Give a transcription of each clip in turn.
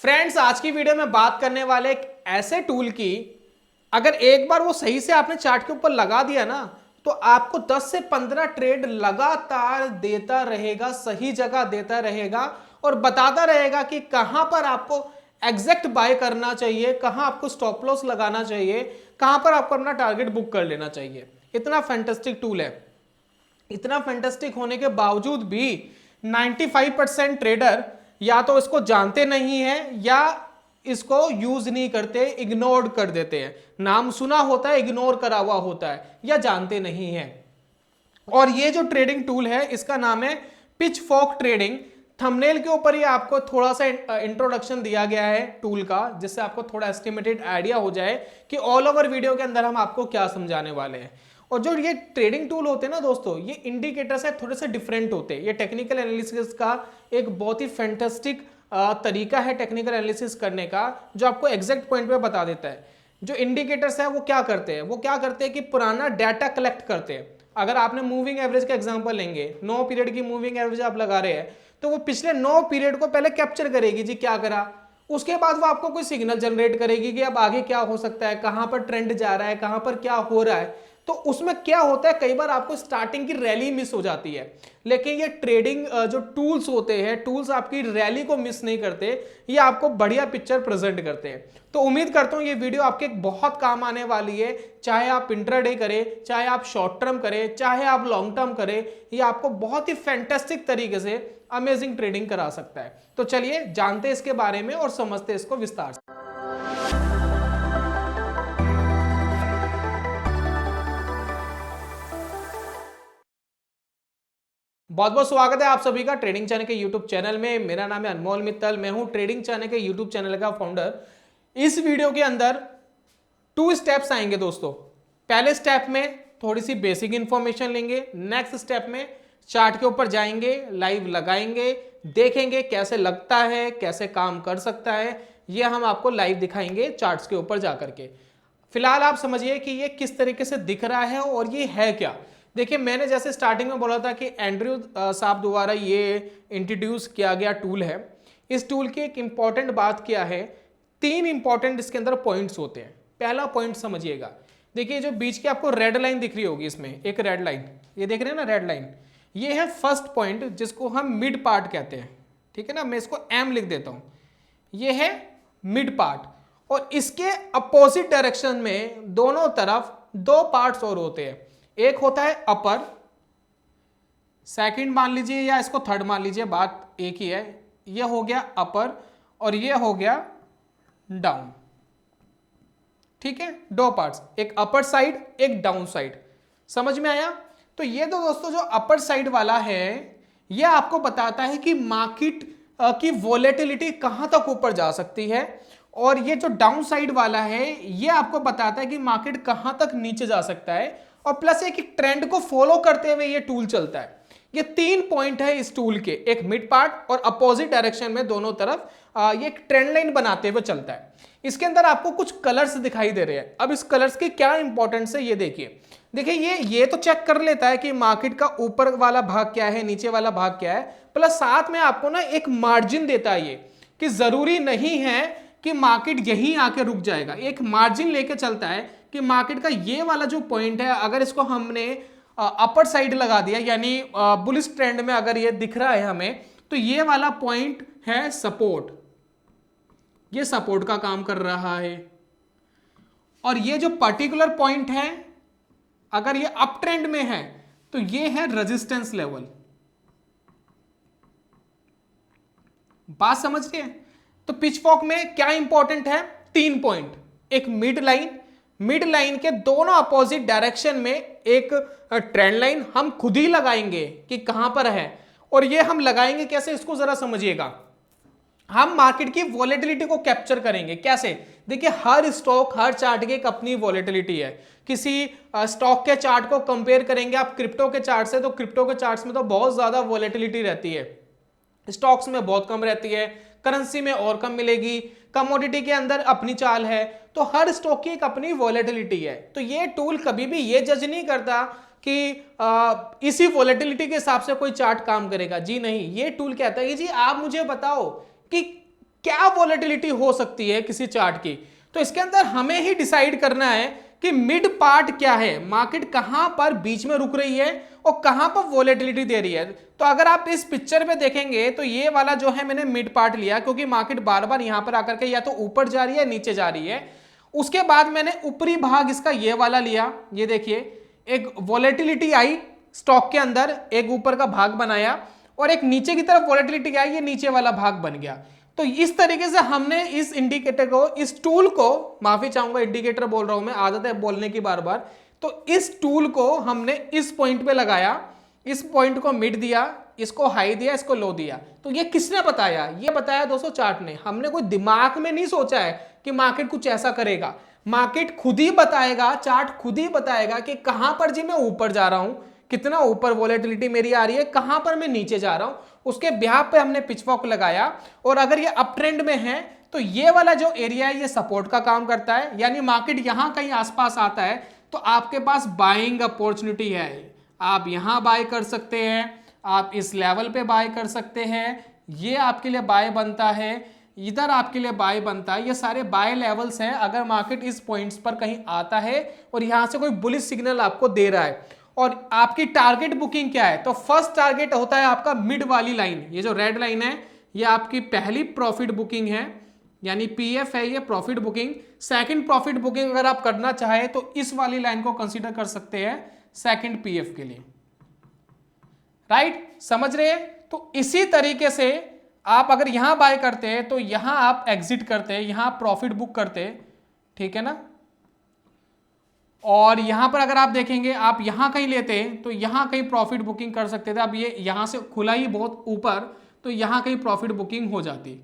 Friends, आज की video में बात करने वाले एक ऐसे टूल की, अगर एक बार वो सही से आपने चार्ट के ऊपर लगा दिया ना, तो आपको 10 से 15 ट्रेड लगातार देता रहेगा, सही जगह देता रहेगा और बताता रहेगा कि कहां पर आपको एग्जैक्ट बाय करना चाहिए, कहां आपको स्टॉप लॉस लगाना चाहिए, कहां पर आपको अपना टारगेट बुक कर लेना चाहिए। इतना फैंटास्टिक टूल है। इतना फैंटास्टिक होने के बावजूद भी 95% ट्रेडर या तो इसको जानते नहीं है या इसको यूज नहीं करते, इग्नोर कर देते हैं। नाम सुना होता है, इग्नोर करा हुआ होता है या जानते नहीं है। और ये जो ट्रेडिंग टूल है इसका नाम है पिचफॉर्क ट्रेडिंग। थंबनेल के ऊपर ही आपको थोड़ा सा इंट्रोडक्शन दिया गया है टूल का, जिससे आपको थोड़ा एस्टिमेटेड आइडिया हो जाए कि ऑल ओवर वीडियो के अंदर हम आपको क्या समझाने वाले हैं। और जो ये ट्रेडिंग टूल होते हैं ना दोस्तों, ये इंडिकेटर से थोड़े से डिफरेंट होते हैं। ये टेक्निकल एनालिसिस का एक बहुत ही फैंटास्टिक तरीका है टेक्निकल एनालिसिस करने का, जो आपको एग्जैक्ट पॉइंट पे बता देता है। जो इंडिकेटर्स है वो क्या करते हैं कि पुराना डाटा कलेक्ट करते हैं। अगर आपने मूविंग एवरेज का एग्जांपल लेंगे, 9 पीरियड की मूविंग एवरेज आप लगा रहे हैं, तो वो पिछले 9 पीरियड को पहले कैप्चर करेगी जी, क्या करा। उसके बाद वो आपको कोई सिग्नल जनरेट करेगी कि अब आगे क्या हो सकता है, कहां पर ट्रेंड जा रहा है, कहां पर क्या हो रहा है। तो उसमें क्या होता है, कई बार आपको स्टार्टिंग की रैली मिस हो जाती है, लेकिन ये ट्रेडिंग जो टूल्स होते हैं, टूल्स आपकी रैली को मिस नहीं करते, ये आपको बढ़िया पिक्चर प्रेजेंट करते हैं। तो उम्मीद करता हूं ये वीडियो आपके बहुत काम आने वाली है। चाहे आप इंट्राडे करें, चाहे आप शॉर्ट टर्म करें, चाहे आप लॉन्ग टर्म करें, ये आपको बहुत ही फैंटास्टिक तरीके से अमेजिंग ट्रेडिंग करा सकता है। तो चलिए जानते हैं इसके बारे में और समझते हैं इसको विस्तार से। बहुत बहुत स्वागत है आप सभी का ट्रेडिंग चैनल के यूट्यूब चैनल में। मेरा नाम है अनमोल मित्तल, मैं हूं ट्रेडिंग चैनल के यूट्यूब चैनल का फाउंडर। इस वीडियो के अंदर 2 स्टेप्स आएंगे दोस्तों। पहले स्टेप में थोड़ी सी बेसिक इंफॉर्मेशन लेंगे, नेक्स्ट स्टेप में चार्ट के ऊपर जाएंगे, लाइव लगाएंगे, देखेंगे कैसे लगता है, कैसे काम कर सकता है, ये हम आपको लाइव दिखाएंगे चार्ट्स के ऊपर जाकर के। फिलहाल आप समझिए कि ये किस तरीके से दिख रहा है और ये है क्या। देखिए, मैंने जैसे स्टार्टिंग में बोला था कि एंड्रयू साहब द्वारा ये इंट्रोड्यूस किया गया टूल है। इस टूल की एक इंपॉर्टेंट बात क्या है, 3 इंपॉर्टेंट इसके अंदर पॉइंट्स होते हैं। पहला पॉइंट समझिएगा, देखिए जो बीच की आपको रेड लाइन दिख रही होगी, इसमें एक रेड लाइन, ये देख रहे हैं ना रेड लाइन, ये है फर्स्ट पॉइंट जिसको हम मिड पार्ट कहते हैं। ठीक है ना, मैं इसको एम लिख देता हूं, ये है मिड पार्ट। और इसके अपोजिट डायरेक्शन में दोनों तरफ 2 पार्ट्स और होते हैं। एक होता है अपर, सेकंड मान लीजिए या इसको थर्ड मान लीजिए, बात एक ही है। ये हो गया अपर और ये हो गया डाउन। ठीक है, 2 पार्ट्स, एक अपर साइड एक डाउन साइड। समझ में आया? तो ये तो दोस्तों जो अपर साइड वाला है, ये आपको बताता है कि मार्केट की वोलेटिलिटी कहां तक ऊपर जा सकती है, और ये जो डाउन साइड वाला है ये आपको बताता है कि मार्केट कहां तक नीचे जा सकता है। और प्लस एक ट्रेंड को फॉलो करते हुए ये टूल चलता है। ये 3 पॉइंट है इस टूल के, एक मिड पार्ट और अपोजिट डायरेक्शन में दोनों तरफ ये एक ट्रेंड लाइन बनाते हुए चलता है। इसके अंदर आपको कुछ कलर्स दिखाई दे रहे हैं। अब इस कलर्स की क्या इंपॉर्टेंस है ये देखिए। देखिए ये तो चेक कर लेता है कि मार्केट का ऊपर वाला भाग क्या है, नीचे वाला भाग क्या है, प्लस साथ में आपको ना एक मार्जिन देता है ये, कि जरूरी नहीं है कि मार्केट यहीं आके रुक जाएगा। एक मार्जिन लेके चलता है कि मार्केट का ये वाला जो पॉइंट है, अगर इसको हमने अपर साइड लगा दिया, यानी बुलिश ट्रेंड में अगर ये दिख रहा है हमें, तो ये वाला पॉइंट है सपोर्ट, ये सपोर्ट का काम कर रहा है। और ये जो पर्टिकुलर पॉइंट है, अगर ये अप ट्रेंड में है तो ये है रेजिस्टेंस लेवल। बात समझ रहे हैं? तो पिचफॉर्क में क्या इंपॉर्टेंट है, 3 पॉइंट, एक मिड लाइन के दोनों अपोजिट डायरेक्शन में एक ट्रेंड लाइन हम खुद ही लगाएंगे कि कहां पर है। और ये हम लगाएंगे कैसे, इसको जरा समझिएगा। हम मार्केट की वॉलेटिलिटी को कैप्चर करेंगे। कैसे? देखिए, हर स्टॉक, हर चार्ट की एक अपनी वॉलेटिलिटी है। किसी स्टॉक के चार्ट को कंपेयर करेंगे आप क्रिप्टो के चार्ट से, तो क्रिप्टो के चार्ट्स में तो बहुत ज्यादा वॉलेटिलिटी रहती है, स्टॉक्स में बहुत कम रहती है, करेंसी में और कम मिलेगी, कमोडिटी के अंदर अपनी चाल है। तो हर स्टॉक की एक अपनी वॉलेटिलिटी है। तो ये टूल कभी भी ये जज नहीं करता कि इसी वॉलेटिलिटी के हिसाब से कोई चार्ट काम करेगा। जी नहीं, ये टूल कहता है कि जी आप मुझे बताओ कि क्या वॉलेटिलिटी हो सकती है किसी चार्ट की। तो इसके अंदर हमें ही डिसाइड करना है कि मिड पार्ट क्या है, मार्केट कहां पर बीच में रुक रही है और कहां पर वॉलेटिलिटी दे रही है। तो अगर आप इस पिक्चर में देखेंगे तो ये वाला जो है मैंने मिड पार्ट लिया, क्योंकि मार्केट बार बार यहां पर आकर के या तो ऊपर जा रही है नीचे जा रही है। उसके बाद मैंने ऊपरी भाग इसका ये वाला लिया, ये देखिए एक वॉलेटिलिटी आई स्टॉक के अंदर, एक ऊपर का भाग बनाया और एक नीचे की तरफ वॉलेटिलिटी आई, ये नीचे वाला भाग बन गया। तो इस तरीके से हमने इस इंडिकेटर को, इस टूल को, माफी चाहूंगा इंडिकेटर बोल रहा हूं मैं, आदत है बोलने की बार बार, तो इस टूल को हमने इस पॉइंट पे लगाया, इस पॉइंट को मिड दिया, इसको हाई दिया, इसको लो दिया। तो ये किसने बताया? ये बताया दोस्तों चार्ट ने। हमने कोई दिमाग में नहीं सोचा है कि मार्केट कुछ ऐसा करेगा, मार्केट खुद ही बताएगा, चार्ट खुद ही बताएगा कि कहां पर जी मैं ऊपर जा रहा हूं, कितना ऊपर वॉलेटिलिटी मेरी आ रही है, कहां पर मैं नीचे जा रहा हूं। उसके ब्याह पे हमने पिचफॉक लगाया और अगर ये अप ट्रेंड में है तो ये वाला जो एरिया है ये सपोर्ट का काम करता है, यानी मार्केट यहां कहीं आसपास आता है तो आपके पास बाइंग अपॉर्चुनिटी है, आप यहां बाय कर सकते हैं, आप इस लेवल पे बाय कर सकते हैं, ये आपके लिए बाय बनता है, इधर आपके लिए बाय बनता है, ये सारे बाय लेवल्स हैं अगर मार्केट इस पॉइंट्स पर कहीं आता है और यहां से कोई बुलिश सिग्नल आपको दे रहा है। और आपकी टारगेट बुकिंग क्या है? तो फर्स्ट टारगेट होता है आपका मिड वाली लाइन, ये जो रेड लाइन है ये आपकी पहली प्रॉफिट बुकिंग है, यानी पीएफ है ये profit booking. Second profit booking अगर आप करना चाहे तो इस वाली लाइन को कंसीडर कर सकते हैं सेकंड पीएफ के लिए, राइट? समझ रहे हैं? तो इसी तरीके से आप अगर यहां बाय करते हैं तो यहां आप एग्जिट करते हैं, यहां प्रॉफिट बुक करते हैं, ठीक है ना। और यहां पर अगर आप देखेंगे आप यहां कहीं लेते हैं तो यहां कहीं प्रॉफिट बुकिंग कर सकते थे। अब ये यहां से खुला ही बहुत ऊपर, तो यहां कहीं प्रॉफिट बुकिंग हो जाती,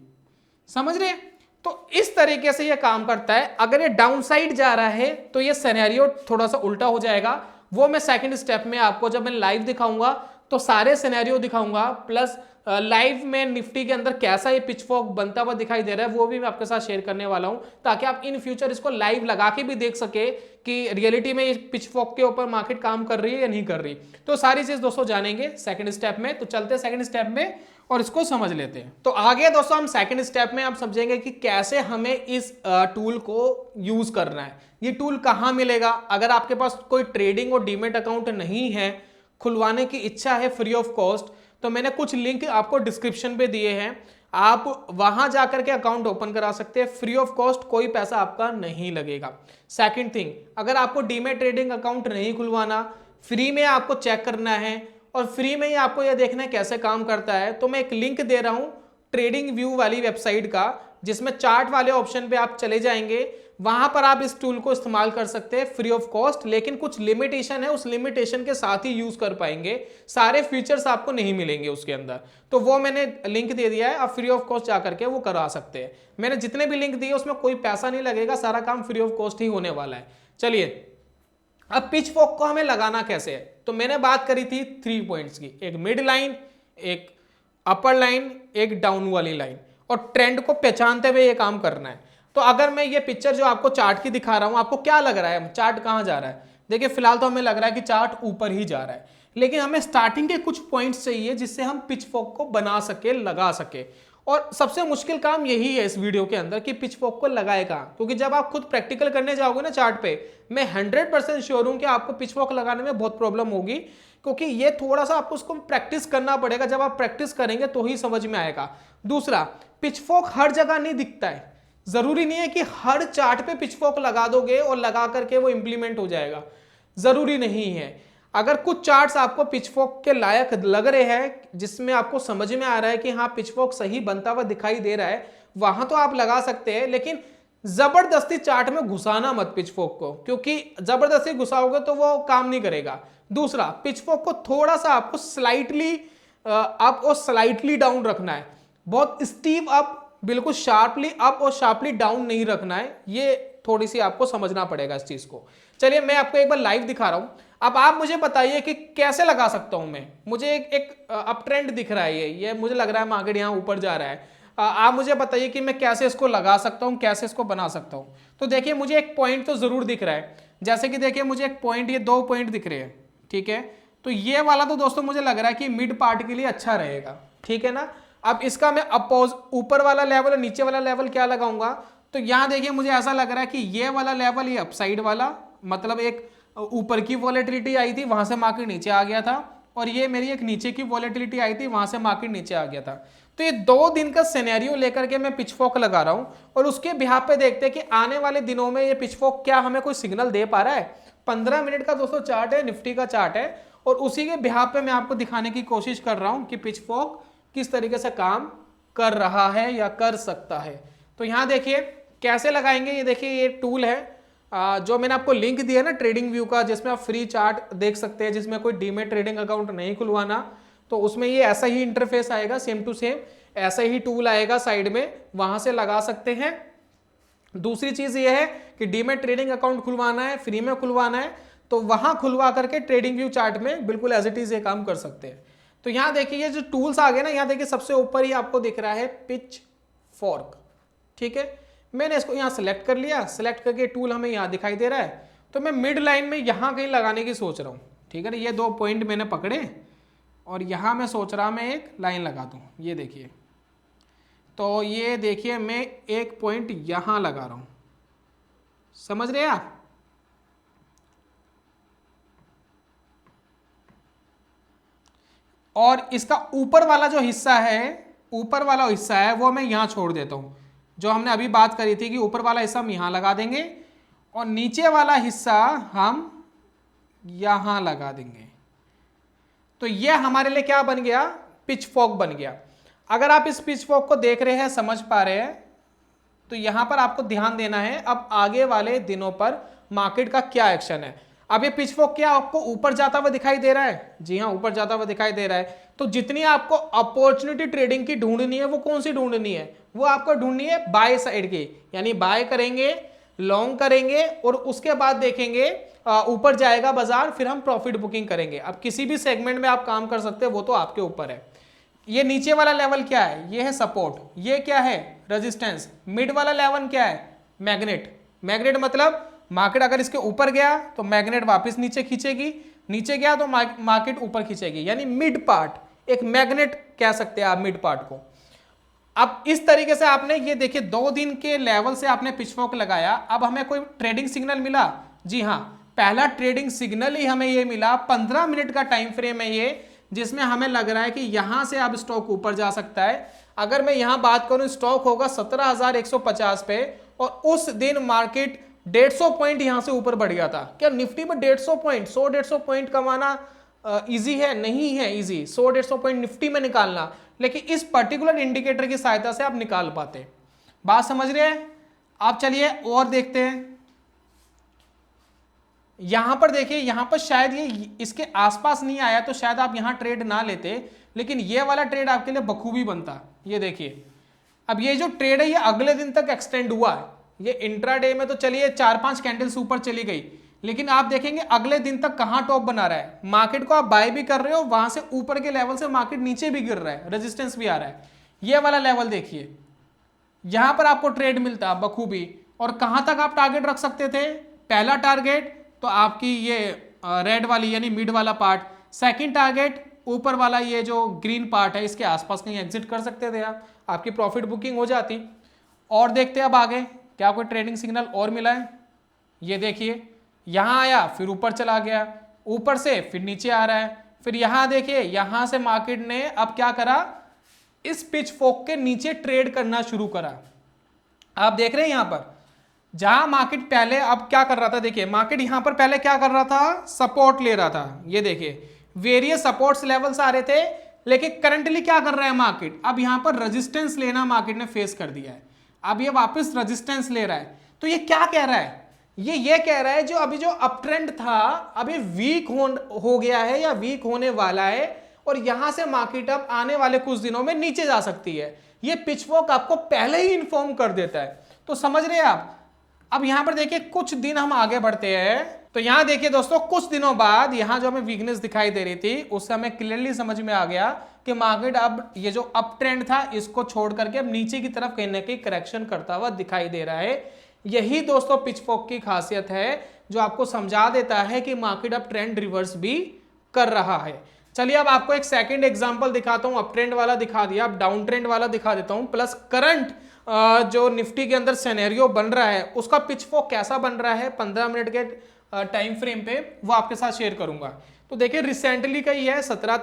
समझ रहे हैं? तो इस तरीके से ये काम करता है। अगर ये डाउन साइड जा रहा है तो ये सिनेरियो थोड़ा सा उल्टा हो जाएगा, वो मैं सेकंड स्टेप में आपको जब मैं लाइव दिखाऊंगा तो सारे सिनेरियो दिखाऊंगा, प्लस लाइव में निफ्टी के अंदर कैसा ये पिचफॉक बनता हुआ दिखाई दे रहा है वो भी मैं आपके साथ शेयर करने वाला हूं, ताकि आप इन फ्यूचर इसको लाइव लगा के भी देख सके कि रियलिटी में इस पिचफॉक के ऊपर मार्केट काम कर रही है या नहीं कर रही। तो सारी चीज दोस्तों जानेंगे सेकंड स्टेप में। तो चलते हैं सेकंड स्टेप में और इसको समझ लेते हैं। तो आगे दोस्तों हम सेकंड स्टेप में आप समझेंगे कि कैसे हमें इस टूल को यूज करना है। ये टूल कहां मिलेगा? अगर आपके पास कोई ट्रेडिंग और डीमेट अकाउंट नहीं है, खुलवाने की इच्छा है फ्री ऑफ कॉस्ट, तो मैंने कुछ लिंक आपको डिस्क्रिप्शन पे दिए हैं, आप वहां जाकर के अकाउंट ओपन करा सकते हैं फ्री ऑफ कॉस्ट, कोई पैसा आपका नहीं लगेगा। सेकंड थिंग, अगर आपको डीमेट ट्रेडिंग अकाउंट नहीं खुलवाना, फ्री में आपको चेक करना है और फ्री में ही आपको यह देखना है कैसे काम करता है, तो मैं एक लिंक दे रहा हूं ट्रेडिंग व्यू वाली वेबसाइट का, जिसमें चार्ट वाले ऑप्शन पे आप चले जाएंगे, वहां पर आप इस टूल को इस्तेमाल कर सकते हैं फ्री ऑफ कॉस्ट। लेकिन कुछ लिमिटेशन है, उस लिमिटेशन के साथ ही यूज कर पाएंगे, सारे फीचर्स आपको नहीं मिलेंगे उसके अंदर। तो वो मैंने लिंक दे दिया है, आप फ्री ऑफ कॉस्ट जाकर के वो करा सकते हैं। मैंने जितने भी लिंक दिए उसमें कोई पैसा नहीं लगेगा, सारा काम फ्री ऑफ कॉस्ट ही होने वाला है। चलिए अब पिचफॉक को हमें लगाना कैसे है? तो मैंने बात करी थी 3 पॉइंट्स की, एक मिड लाइन, एक अपर लाइन, एक डाउन वाली लाइन, और ट्रेंड को पहचानते हुए ये काम करना है। तो अगर मैं ये पिक्चर जो आपको चार्ट की दिखा रहा हूं, आपको क्या लग रहा है चार्ट कहां जा रहा है? देखिए फिलहाल तो हमें लग रहा है कि चार्ट ऊपर ही जा रहा है, लेकिन हमें स्टार्टिंग के कुछ पॉइंट्स चाहिए जिससे हम पिचफॉक को बना सके, लगा सके। और सबसे मुश्किल काम यही है इस वीडियो के अंदर कि पिचफॉक को लगाए कहां, क्योंकि जब आप खुद प्रैक्टिकल करने जाओगे ना चार्ट पे, मैं 100% श्योर हूं कि आपको पिचफॉक लगाने में बहुत प्रॉब्लम होगी, क्योंकि ये थोड़ा सा आपको उसको प्रैक्टिस करना पड़ेगा। जब आप प्रैक्टिस करेंगे तो ही समझ में आएगा। दूसरा, पिचफॉक हर जगह नहीं दिखता है, जरूरी नहीं है कि हर चार्ट पे पिचफॉक लगा दोगे और लगा करके वो इंप्लीमेंट हो जाएगा, जरूरी नहीं है। अगर कुछ चार्ट्स आपको पिचफॉक के लायक लग रहे हैं, जिसमें आपको समझ में आ रहा है कि हाँ पिचफॉक सही बनता हुआ दिखाई दे रहा है, वहां तो आप लगा सकते हैं, लेकिन जबरदस्ती चार्ट में घुसाना मत पिचफॉक को, क्योंकि जबरदस्ती घुसाओगे तो वो काम नहीं करेगा। दूसरा, पिचफॉक को थोड़ा सा आपको स्लाइटली अप और स्लाइटली डाउन रखना है, बहुत स्टीप अप, बिल्कुल शार्पली अप और शार्पली डाउन नहीं रखना है। ये थोड़ी सी आपको समझना पड़ेगा इस चीज को। चलिए मैं आपको एक बार लाइव दिखा रहा हूं, अब आप मुझे बताइए कि कैसे लगा सकता हूं मैं। मुझे एक अप ट्रेंड दिख रहा है, ये मुझे लग रहा है मार्केट यहां ऊपर जा रहा है। आप मुझे बताइए कि मैं कैसे इसको लगा सकता हूं, कैसे इसको बना सकता हूं। तो देखिए मुझे एक पॉइंट तो जरूर दिख रहा है, जैसे कि देखिए मुझे एक पॉइंट, ये 2 पॉइंट दिख रहे हैं, ठीक है। तो ये वाला तो दोस्तों मुझे लग रहा है कि मिड पार्ट के लिए अच्छा रहेगा, ठीक है ना। अब इसका मैं अपोज ऊपर वाला लेवल और नीचे वाला लेवल क्या लगाऊंगा, तो यहां देखिए मुझे ऐसा लग रहा है कि ये वाला लेवल, ये अपसाइड वाला, मतलब एक ऊपर की वॉलेटिलिटी आई थी, वहां से मार्केट नीचे आ गया था, और ये मेरी एक नीचे की वॉलेटिलिटी आई थी, वहां से मार्केट नीचे आ गया था। तो ये 2 दिन का सिनेरियो लेकर के मैं पिचफॉक लगा रहा हूं, और उसके बिहाफ पे देखते हैं कि आने वाले दिनों में ये पिचफॉक क्या हमें कोई सिग्नल दे पा रहा है। 15 मिनट का दोस्तों चार्ट है, निफ्टी का चार्ट है, और उसी के बिहाफ पे मैं आपको दिखाने की कोशिश कर रहा हूं कि पिचफॉक किस तरीके से काम कर रहा है या कर सकता है। तो यहां देखिए कैसे लगाएंगे, ये देखिए ये टूल है जो मैंने आपको लिंक दिया ना ट्रेडिंग व्यू का, जिसमें आप फ्री चार्ट देख सकते हैं, जिसमें कोई डीमेट ट्रेडिंग अकाउंट नहीं खुलवाना, तो उसमें ये ऐसा ही इंटरफेस आएगा, सेम टू सेम ऐसा ही टूल आएगा साइड में, वहां से लगा सकते हैं। दूसरी चीज ये है कि डीमेट ट्रेडिंग अकाउंट खुलवाना है, फ्री में खुलवाना है, तो वहां खुलवा करके ट्रेडिंग व्यू चार्ट में बिल्कुल एज इट इज ये काम कर सकते हैं। तो यहां देखिए ये जो टूल्स आ गए ना, यहां देखिए सबसे ऊपर ही आपको दिख रहा है पिच फॉर्क, ठीक है। मैंने इसको यहां सेलेक्ट कर लिया, सेलेक्ट करके टूल हमें यहां दिखाई दे रहा है, तो मैं मिड लाइन में यहां कहीं लगाने की सोच रहा हूं, ठीक है ना। ये 2 पॉइंट मैंने पकड़े और यहां मैं सोच रहा मैं एक लाइन लगा दूं, ये देखिए। तो ये देखिए मैं एक पॉइंट यहां लगा रहा हूं, समझ रहे आप। और इसका ऊपर वाला जो हिस्सा है, ऊपर वाला हिस्सा है वो मैं यहां छोड़ देता हूं। जो हमने अभी बात करी थी कि ऊपर वाला हिस्सा हम यहां लगा देंगे और नीचे वाला हिस्सा हम यहां लगा देंगे। तो यह हमारे लिए क्या बन गया, पिच फॉक बन गया। अगर आप इस पिच फॉक को देख रहे हैं, समझ पा रहे हैं, तो यहां पर आपको ध्यान देना है अब आगे वाले दिनों पर मार्केट का क्या एक्शन है। अब ये पिच फॉक क्या आपको ऊपर जाता हुआ दिखाई दे रहा है, जी हाँ ऊपर जाता हुआ दिखाई दे रहा है। तो जितनी आपको अपॉर्चुनिटी ट्रेडिंग की ढूंढनी है, वो कौन सी ढूंढनी है, वो आपको ढूंढनी है बाय साइड की, यानी बाय करेंगे, लॉन्ग करेंगे और उसके बाद देखेंगे ऊपर जाएगा बाजार, फिर हम प्रॉफिट बुकिंग करेंगे। अब किसी भी सेगमेंट में आप काम कर सकते हैं, वो तो आपके ऊपर है। ये नीचे वाला लेवल क्या है, ये है सपोर्ट, ये क्या है रेजिस्टेंस, मिड वाला लेवल क्या है मैग्नेट। मैग्नेट मतलब मार्केट अगर इसके ऊपर गया तो मैग्नेट वापस नीचे खींचेगी, नीचे गया तो मार्केट ऊपर खींचेगी, यानी मिड पार्ट एक मैग्नेट कह सकते हैं आप मिड पार्ट को। अब इस तरीके से आपने ये देखिए 2 दिन के लेवल से आपने पिच फॉक लगाया। अब हमें कोई ट्रेडिंग सिग्नल मिला, जी हाँ पहला ट्रेडिंग सिग्नल ही हमें ये मिला, 15 मिनट का टाइम फ्रेम है ये, जिसमें हमें लग रहा है कि यहां से अब स्टॉक ऊपर जा सकता है। अगर मैं यहां बात करूं, स्टॉक होगा 17,150 पे और उस दिन मार्केट 150 पॉइंट यहां से ऊपर बढ़ गया था। क्या निफ्टी में 150 पॉइंट 100-150 पॉइंट कमाना इजी है? नहीं है इजी 100-150 पॉइंट निफ्टी में निकालना, लेकिन इस पर्टिकुलर इंडिकेटर की सहायता से आप निकाल पाते। बात समझ रहे हैं आप। चलिए और देखते हैं, यहां पर देखिए, यहां पर शायद ये इसके आसपास नहीं आया तो शायद आप यहां ट्रेड ना लेते, लेकिन ये वाला ट्रेड आपके लिए बखूबी बनता। ये देखिए अब ये जो ट्रेड है ये अगले दिन तक एक्सटेंड हुआ है। ये इंट्राडे में तो चलिए 4-5 कैंडल्स ऊपर चली गई, लेकिन आप देखेंगे अगले दिन तक कहां टॉप बना रहा है। मार्केट को आप बाय भी कर रहे हो, वहां से ऊपर के लेवल से मार्केट नीचे भी गिर रहा है, रेजिस्टेंस भी आ रहा है। ये वाला लेवल देखिए, यहां पर आपको ट्रेड मिलता बखूबी। और कहां तक आप टारगेट रख सकते थे, पहला टारगेट तो आपकी ये रेड वाली यानी मिड वाला पार्ट, सेकंड टारगेट ऊपर वाला ये जो ग्रीन पार्ट है, इसके आसपास कहीं एग्जिट कर सकते थे आप, आपकी प्रॉफिट बुकिंग हो जाती। और देखते हैं अब आगे क्या कोई ट्रेडिंग सिग्नल और मिला है। ये देखिए यहां आया फिर ऊपर चला गया, ऊपर से फिर नीचे आ रहा है, फिर यहां देखिए यहां से मार्केट ने अब क्या करा, इस पिच फॉक के नीचे ट्रेड करना शुरू करा। आप देख रहे हैं यहां पर जहां मार्केट पहले अब क्या कर रहा था, देखिए मार्केट यहां पर पहले क्या कर रहा था, सपोर्ट ले रहा था। ये देखिए वेरियस सपोर्ट्स लेवल्स आ रहे थे, लेकिन करंटली क्या कर रहा है मार्केट, अब यहां पर रेजिस्टेंस लेना मार्केट ने फेस कर दिया है। अब ये वापस रेजिस्टेंस ले रहा है। तो ये क्या कह रहा है, ये कह रहा है जो अभी जो अप ट्रेंड था अभी वीक हो गया है या वीक होने वाला है, और यहां से मार्केट अब आने वाले कुछ दिनों में नीचे जा सकती है। ये पिच फॉक आपको पहले ही इंफॉर्म कर देता है। तो समझ रहे हैं आप। अब यहां पर देखिए कुछ दिन हम आगे बढ़ते हैं, तो यहां देखिए दोस्तों कुछ दिनों बाद यहां जो हमें वीकनेस दिखाई दे रही थी, उससे हमें क्लियरली समझ में आ गया कि मार्केट अब ये जो अप ट्रेंड था इसको छोड़ करके अब नीचे की तरफ कहीं ना कहीं करेक्शन करता हुआ दिखाई दे रहा है। यही दोस्तों पिच फॉक की खासियत है, जो आपको समझा देता है कि मार्केट अब ट्रेंड रिवर्स भी कर रहा है। चलिए अब आपको एक सेकंड एग्जांपल दिखाता हूं, अप ट्रेंड वाला दिखा दिया, अब डाउन ट्रेंड वाला दिखा देता हूं, प्लस करंट जो निफ्टी के अंदर सिनेरियो बन रहा है उसका पिच फॉक कैसा बन रहा है 15 मिनट के टाइम फ्रेम पे, वो आपके साथ शेयर करूंगा। तो देखिए रिसेंटली का ही है, 17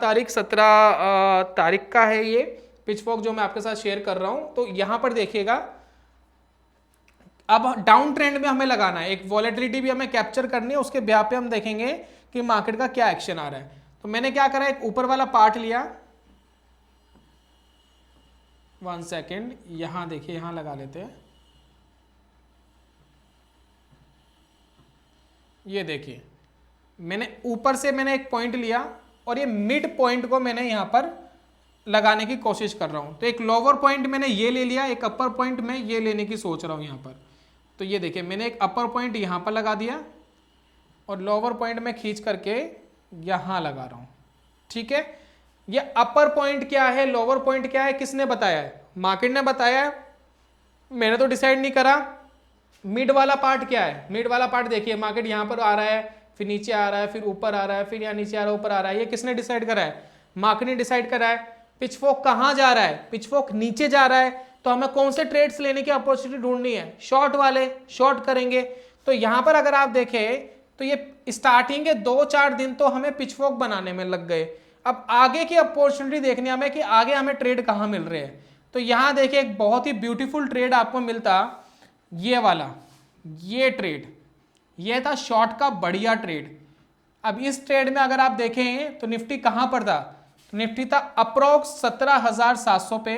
तारीख का है ये पिच फॉक जो मैं आपके साथ शेयर कर रहा हूं। तो यहां पर देखिएगा, अब डाउन ट्रेंड में हमें लगाना है, एक वॉलेटिलिटी भी हमें कैप्चर करनी है, उसके ब्याह पे हम देखेंगे कि मार्केट का क्या एक्शन आ रहा है। तो मैंने क्या करा, एक ऊपर वाला पार्ट लिया, 1 सेकेंड, यहां देखिए, यहां लगा लेते हैं, ये देखिए मैंने ऊपर से मैंने एक पॉइंट लिया और ये मिड पॉइंट को मैंने यहां पर लगाने की कोशिश कर रहा हूं। तो एक लोअर पॉइंट मैंने ये ले लिया, एक अपर पॉइंट मैं ये लेने की सोच रहा हूं यहां पर। तो ये देखिए मैंने एक अपर पॉइंट यहां पर लगा दिया और लोअर पॉइंट में खींच करके यहां लगा रहा हूं, ठीक है। ये अपर पॉइंट क्या है, लोअर पॉइंट क्या है, किसने बताया है? मार्केट ने बताया है, मैंने तो डिसाइड नहीं करा। मिड वाला पार्ट क्या है, मिड वाला पार्ट देखिए, मार्केट यहां पर आ रहा है, फिर नीचे आ रहा है, फिर ऊपर आ रहा है, फिर यहाँ नीचे आ रहा है, ऊपर आ रहा है, ये किसने डिसाइड करा है? मार्केट ने डिसाइड करा है। पिच फॉक कहां जा रहा है? पिच फॉक नीचे जा रहा है, तो हमें कौन से ट्रेड्स लेने की अपॉर्चुनिटी ढूंढनी है? शॉर्ट वाले, शॉर्ट करेंगे। तो यहां पर अगर आप देखें तो ये स्टार्टिंग के 2-4 दिन तो हमें पिच फॉक बनाने में लग गए। अब आगे की अपॉर्चुनिटी देखनी हमें कि आगे हमें ट्रेड कहां मिल रहे हैं। तो यहां देखिए एक बहुत ही ब्यूटीफुल ट्रेड आपको मिलता, ये वाला, ये ट्रेड, ये था शॉर्ट का बढ़िया ट्रेड। अब इस ट्रेड में अगर आप देखें तो निफ्टी कहां पर था? तो निफ्टी था अप्रोक्स 17,700 पे।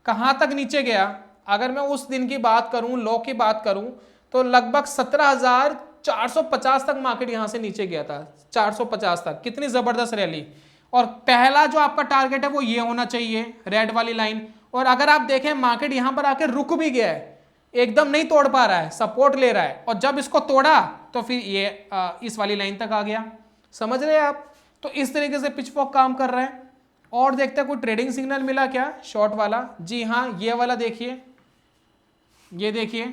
कहां तक नीचे गया? अगर मैं उस दिन की बात करूं, लो की बात करूं, तो लगभग 17,450 तक मार्केट यहां से नीचे गया था, 450 तक। कितनी जबरदस्त रैली। और पहला जो आपका टारगेट है वो ये होना चाहिए, रेड वाली लाइन। और अगर आप देखें मार्केट यहां पर आकर रुक भी गया है, एकदम नहीं तोड़ पा रहा है, सपोर्ट ले रहा है, और जब इसको तोड़ा तो फिर ये इस वाली लाइन तक आ गया। समझ रहे हैं आप? तो इस तरीके से पिच फॉक काम कर रहा है। और देखते हैं कोई ट्रेडिंग सिग्नल मिला क्या शॉर्ट वाला? जी हाँ, ये वाला देखिए, ये देखिए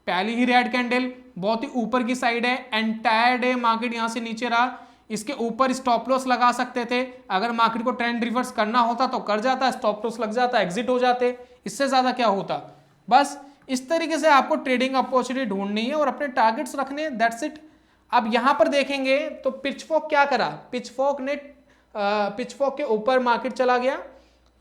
पहली ही रेड कैंडल बहुत ही ऊपर की साइड है, एंटायर डे मार्केट यहां से नीचे रहा। इसके ऊपर स्टॉप लॉस लगा सकते थे, अगर मार्केट को ट्रेंड रिवर्स करना होता तो कर जाता, स्टॉप लॉस लग जाता, एग्जिट हो जाते, इससे ज्यादा क्या होता। बस इस तरीके से आपको ट्रेडिंग अपॉर्चुनिटी ढूंढनी है और अपने टारगेट्स रखने हैं, दैट्स इट। अब यहां पर देखेंगे तो पिचफॉक क्या करा, पिचफॉक के ऊपर मार्केट चला गया।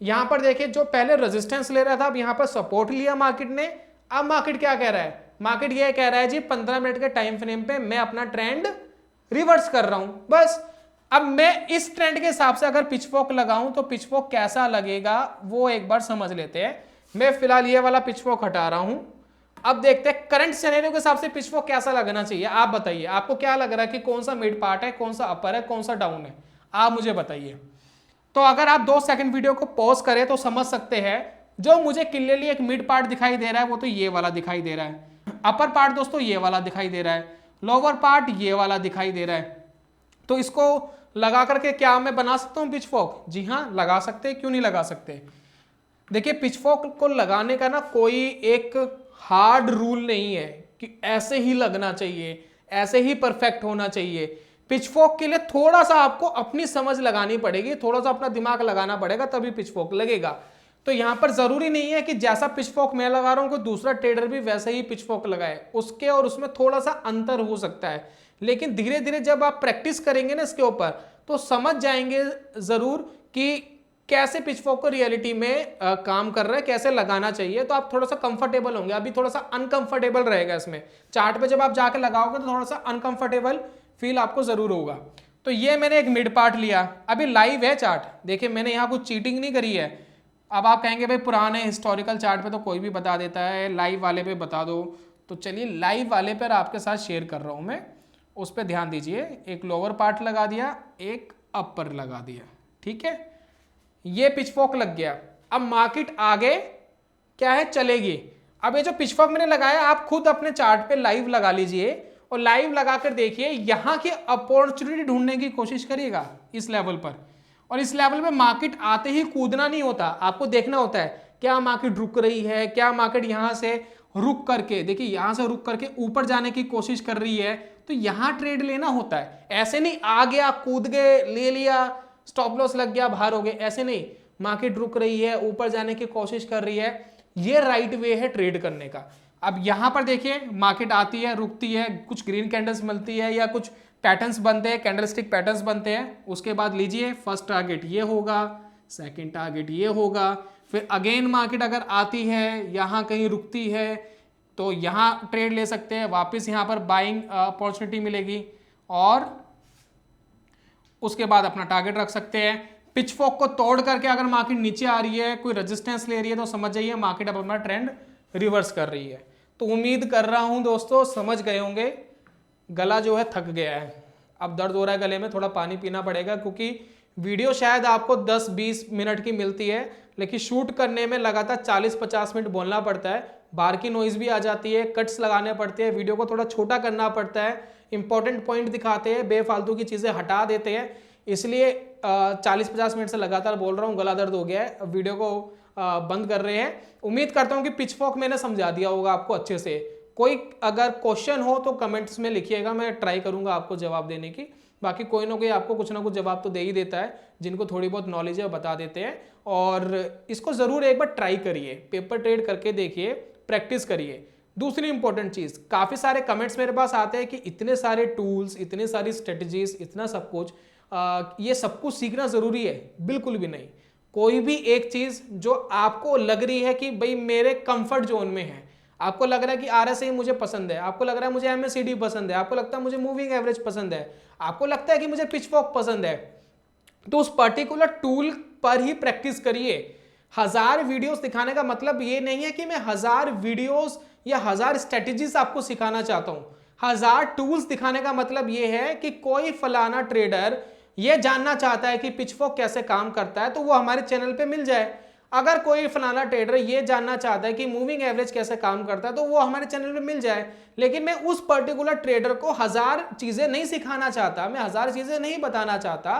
यहां पर देखिए जो पहले रेजिस्टेंस ले रहा था, अब यहां पर सपोर्ट लिया मार्केट ने। अब मार्केट क्या कह रहा है? मार्केट ये कह रहा है जी 15 मिनट के टाइम फ्रेम पे मैं अपना ट्रेंड रिवर्स कर रहा हूं, बस। अब मैं इस ट्रेंड के हिसाब से अगर पिचफॉक लगाऊं तो पिचफॉक कैसा लगेगा वो एक बार समझ लेते हैं। मैं फिलहाल ये वाला पिचफॉक हटा रहा हूं। अब देखते हैं करंट सिनेरियो के हिसाब से पिचफॉक कैसा लगना चाहिए। आप बताइए, आपको क्या लग रहा है कि कौन सा मिड पार्ट है, कौन सा अपर है, कौन सा डाउन है, आप मुझे बताइए। तो अगर आप 2 सेकंड वीडियो को पॉज करें तो समझ सकते हैं, जो मुझे क्लियरली एक मिड पार्ट दिखाई दे रहा है वो तो ये वाला दिखाई दे रहा है, अपर पार्ट दोस्तों ये वाला दिखाई दे रहा है, लोअर पार्ट ये वाला दिखाई दे रहा है। तो इसको लगा करके क्या मैं बना सकता हूं पिचफॉक? जी हाँ, लगा सकते हैं, क्यों नहीं लगा सकते। देखिए पिचफॉक को लगाने का ना कोई एक हार्ड रूल नहीं है कि ऐसे ही लगना चाहिए, ऐसे ही परफेक्ट होना चाहिए। पिचफॉक के लिए थोड़ा सा आपको अपनी समझ लगानी पड़ेगी, थोड़ा सा अपना दिमाग लगाना पड़ेगा, तभी पिचफॉक लगेगा। तो यहां पर जरूरी नहीं है कि जैसा पिचफॉक मैं लगा रहा हूं कोई दूसरा ट्रेडर भी वैसे ही पिचफॉक लगाए, उसके और उसमें थोड़ा सा अंतर हो सकता है। लेकिन धीरे धीरे जब आप प्रैक्टिस करेंगे ना इसके ऊपर तो समझ जाएंगे जरूर कि कैसे पिचफॉक को रियलिटी में काम कर रहा है, कैसे लगाना चाहिए। तो आप थोड़ा सा कंफर्टेबल होंगे, अभी थोड़ा सा अनकंफर्टेबल रहेगा इसमें। चार्ट पे जब आप जाके लगाओगे तो थोड़ा सा अनकंफर्टेबल फील आपको जरूर होगा। तो ये मैंने एक मिड पार्ट लिया, अभी लाइव है चार्ट, देखिए मैंने यहाँ कुछ चीटिंग नहीं करी है। अब आप कहेंगे भाई पुराने हिस्टोरिकल चार्ट पे तो कोई भी बता देता है, लाइव वाले पे बता दो। तो चलिए लाइव वाले पर आपके साथ शेयर कर रहा हूं मैं, उस पर ध्यान दीजिए। एक लोअर पार्ट लगा दिया, एक अपर लगा दिया, ठीक है, ये पिचफॉक लग गया। अब मार्केट आगे क्या है, चलेगी। अब ये जो पिचफॉक मैंने लगाया आप खुद अपने चार्ट पे लाइव लगा लीजिए और लाइव लगाकर देखिए, यहां की अपॉर्चुनिटी ढूंढने की कोशिश करिएगा इस लेवल पर। और इस लेवल पे मार्केट आते ही कूदना नहीं होता, आपको देखना होता है क्या मार्केट रुक रही है, क्या मार्केट यहां से रुक करके, देखिए यहां से रुक करके ऊपर जाने की कोशिश कर रही है, तो यहां ट्रेड लेना होता है। ऐसे नहीं आ गया, कूद गए, ले लिया, स्टॉप लॉस लग गया, बाहर हो गए, ऐसे नहीं। मार्केट रुक रही है, ऊपर जाने की कोशिश कर रही है, ये राइट वे है ट्रेड करने का। अब यहां पर देखिए मार्केट आती है, रुकती है, कुछ ग्रीन कैंडल्स मिलती है या कुछ पैटर्न्स बनते हैं, कैंडलस्टिक पैटर्न्स बनते हैं, उसके बाद लीजिए फर्स्ट टारगेट ये होगा, सेकंड टारगेट ये होगा, फिर अगेन मार्केट अगर आती है, यहां कहीं रुकती है, तो यहां ट्रेड ले सकते हैं, वापस यहां पर बाइंग अपॉर्चुनिटी मिलेगी और उसके बाद अपना टारगेट रख सकते हैं। पिचफॉक को तोड़ करके अगर मार्केट नीचे आ रही है, कोई रेजिस्टेंस ले रही है, तो समझ जाइए मार्केट अब अपना ट्रेंड रिवर्स कर रही है। तो उम्मीद कर रहा हूं दोस्तों समझ गए होंगे। गला जो है थक गया है, अब दर्द हो रहा है गले में, थोड़ा पानी पीना पड़ेगा, क्योंकि वीडियो शायद आपको 10-20 मिनट की मिलती है, लेकिन शूट करने में लगातार 40-50 मिनट बोलना पड़ता है, बाहर की नॉइज भी आ जाती है, कट्स लगाने पड़ते हैं, वीडियो को थोड़ा छोटा करना पड़ता है, इंपॉर्टेंट पॉइंट दिखाते हैं, बेफालतू की चीज़ें हटा देते हैं, इसलिए 40-50 मिनट से लगातार बोल रहा हूँ, गला दर्द हो गया है, वीडियो को बंद कर रहे हैं। उम्मीद करता हूँ कि पिचफॉक मैंने समझा दिया होगा आपको अच्छे से। कोई अगर क्वेश्चन हो तो कमेंट्स में लिखिएगा, मैं ट्राई करूंगा आपको जवाब देने की। बाकी कोई ना कोई आपको कुछ ना कुछ जवाब तो दे ही देता है, जिनको थोड़ी बहुत नॉलेज है बता देते हैं। और इसको ज़रूर एक बार ट्राई करिए, पेपर ट्रेड करके देखिए, प्रैक्टिस करिए। दूसरी इंपॉर्टेंट चीज़, काफ़ी सारे कमेंट्स मेरे पास आते हैं कि इतने सारे टूल्स, इतने सारी स्ट्रेटजीज, इतना सब कुछ, ये सब कुछ सीखना ज़रूरी है। बिल्कुल भी नहीं। कोई भी एक चीज़ जो आपको लग रही है कि भाई मेरे कंफर्ट जोन में है, आपको लग रहा है कि RSI मुझे पसंद है, आपको लग रहा है मुझे MACD पसंद है, आपको लगता है मुझे मूविंग एवरेज पसंद है, आपको लगता है कि मुझे पिचफॉक पसंद है, तो उस पर्टिकुलर टूल पर ही प्रैक्टिस करिए। 1000 वीडियोस दिखाने का मतलब ये नहीं है कि मैं 1000 वीडियोस या 1000 स्ट्रेटेजीज आपको सिखाना चाहता हूं। 1000 टूल्स दिखाने का मतलब ये है कि कोई फलाना ट्रेडर ये जानना चाहता है कि पिचफॉक कैसे काम करता है, तो वो हमारे चैनल पे मिल जाए। अगर कोई फलाना ट्रेडर ये जानना चाहता है कि मूविंग एवरेज कैसे काम करता है, तो वो हमारे चैनल पे मिल जाए। लेकिन मैं उस पर्टिकुलर ट्रेडर को 1000 चीजें नहीं सिखाना चाहता, मैं 1000 चीजें नहीं बताना चाहता।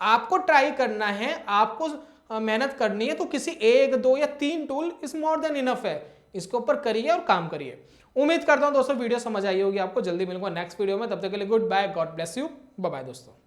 आपको ट्राई करना है, आपको मेहनत करनी है, तो किसी 1, 2 या 3 tool is more than enough है, इसके ऊपर करिए और काम करिए। उम्मीद करता हूं दोस्तों वीडियो समझ आई होगी आपको। जल्दी मिलूंगा नेक्स्ट वीडियो में, तब तक के लिए goodbye, God bless you, bye bye दोस्तों।